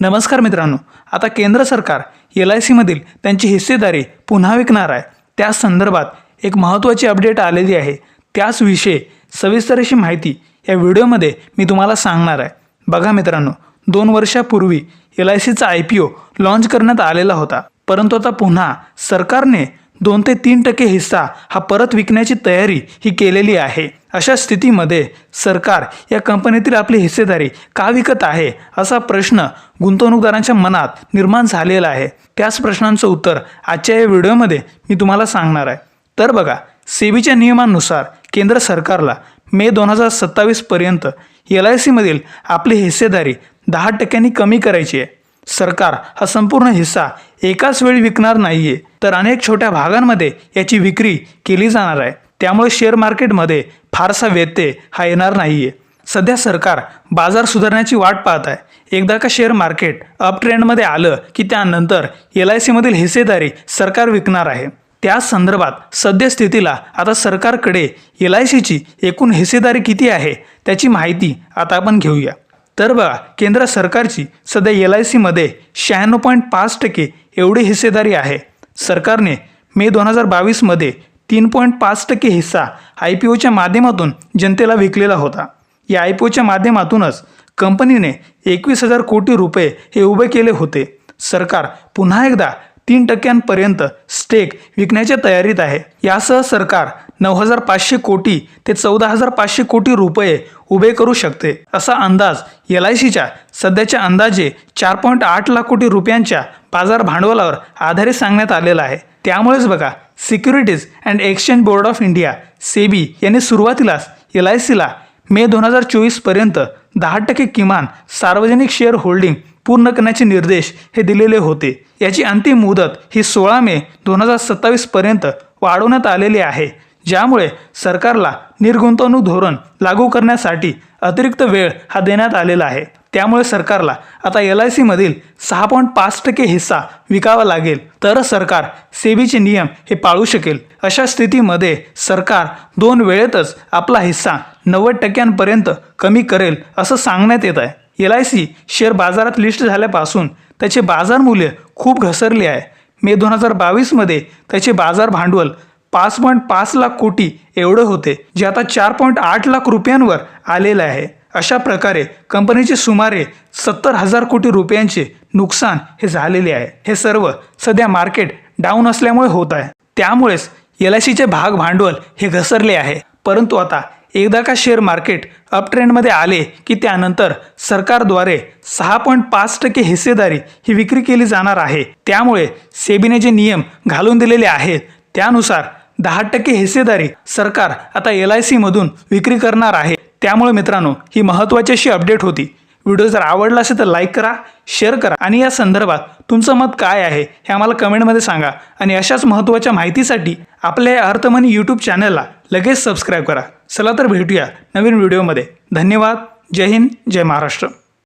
नमस्कार मित्रांनो, आता केंद्र सरकार LIC मधील त्यांची हिस्सेदारी पुन्हा विकणार आहे। त्या संदर्भात एक महत्त्वाची अपडेट आलेली आहे। त्याच विषयी सविस्तर अशी माहिती या व्हिडिओमध्ये मी तुम्हाला सांगणार आहे। बघा मित्रांनो, 2 वर्षापूर्वी LICचा IPO लॉन्च करण्यात आलेला होता, परंतु आता पुन्हा सरकारने 2 ते 3% हिस्सा हा परत विकण्याची तयारी ही केलेली आहे। अशा स्थितीमध्ये सरकार या कंपनीतील आपली हिस्सेदारी का विकत आहे असा प्रश्न गुंतवणूकदारांच्या मनात निर्माण झालेला आहे। त्याच प्रश्नांचं उत्तर आजच्या या व्हिडिओमध्ये मी तुम्हाला सांगणार आहे। तर बघा, सेबीच्या नियमांनुसार केंद्र सरकारला मे 2027 पर्यंत LIC मधील आपली हिस्सेदारी 10% कमी करायची आहे। सरकार हा संपूर्ण हिस्सा एकाच वेळी विकणार नाहीये, तर अनेक छोट्या भागांमध्ये याची विक्री केली जाणार आहे। त्यामुळे शेअर मार्केटमध्ये फारसा व्यत्यय हा येणार नाहीये। सध्या सरकार बाजार सुधारण्याची वाट पाहत आहे। एकदा का शेअर मार्केट अप ट्रेंडमध्ये आलं की त्यानंतर LIC मधील हिस्सेदारी सरकार विकणार आहे। त्या संदर्भात सद्यस्थितीला आता सरकारकडे LICची एकूण हिस्सेदारी किती आहे त्याची माहिती आता आपण घेऊया। तर बघा, केंद्र सरकारची सध्या LIC मध्ये 96.5% एवढी हिस्सेदारी आहे। सरकारने मे 2022 मध्ये 3.5% हिस्सा IPOच्या माध्यमातून जनतेला विकलेला होता। या IPOच्या माध्यमातूनच कंपनीने 21,000 कोटी रुपये हे उभे केले होते। सरकार पुन्हा एकदा 3% स्टेक विकण्याच्या तयारीत आहे। यासह सरकार 9,500 कोटी ते 14,500 कोटी रुपये उभे करू शकते, असा अंदाज LICच्या सध्याच्या अंदाजे 4.8 लाख कोटी रुपयांच्या बाजार भांडवलावर आधारित सांगण्यात आलेला आहे। त्यामुळेच बघा, securities and exchange board of India SEBI यांनी सुरुवातीलाच LICला मे 2024 पर्यंत 10% किमान सार्वजनिक शेअर होल्डिंग पूर्ण करण्याचे निर्देश हे दिलेले होते। याची अंतिम मुदत ही 16 मे 2027 पर्यंत वाढवण्यात आलेली आहे, ज्यामुळे सरकारला निर्गुंतवणूक धोरण लागू करण्यासाठी अतिरिक्त वेळ हा देण्यात आलेला आहे। त्यामुळे सरकारला आता LIC मधील 6.5% हिस्सा विकावा लागेल, तर सरकार सेबीचे नियम हे पाळू शकेल। अशा स्थितीमध्ये सरकार 2 वेळेतच आपला हिस्सा 90% कमी करेल असं सांगण्यात येत आहे। LIC शेअर बाजारात लिस्ट झाल्यापासून त्याचे बाजार मूल्य खूप घसरले आहे। मे 2022 मध्ये त्याचे बाजार भांडवल 5.5 लाख कोटी एवढे होते, जे आता 4.8 लाख रुपयांवर आलेले आहे। अशा प्रकारे कंपनीचे सुमारे 70,000 कोटी रुपयांचे नुकसान हे झालेले आहे। हे सर्व सध्या मार्केट डाऊन असल्यामुळे होत आहे। त्यामुळेच LICचे भाग भांडवल हे घसरले आहे। परंतु आता एकदा का शेअर मार्केट अप ट्रेंडमध्ये आले की त्यानंतर सरकारद्वारे 6.5% हिस्सेदारी ही विक्री केली जाणार आहे। त्यामुळे सेबीने जे नियम घालून दिलेले आहेत त्यानुसार 10% हिस्सेदारी सरकार आता LIC मधून विक्री करणार आहे। त्यामुळे मित्रांनो, ही महत्त्वाची अशी अपडेट होती। व्हिडिओ जर आवडला असेल तर लाईक करा, शेअर करा आणि या संदर्भात तुमचं मत काय आहे हे आम्हाला कमेंटमध्ये सांगा। आणि अशाच महत्त्वाच्या माहितीसाठी आपल्या या अर्थमनी यूट्यूब चॅनलला लगेच सबस्क्राईब करा। चला तर भेटूया नवीन व्हिडिओमध्ये। धन्यवाद। जय हिंद, जय महाराष्ट्र।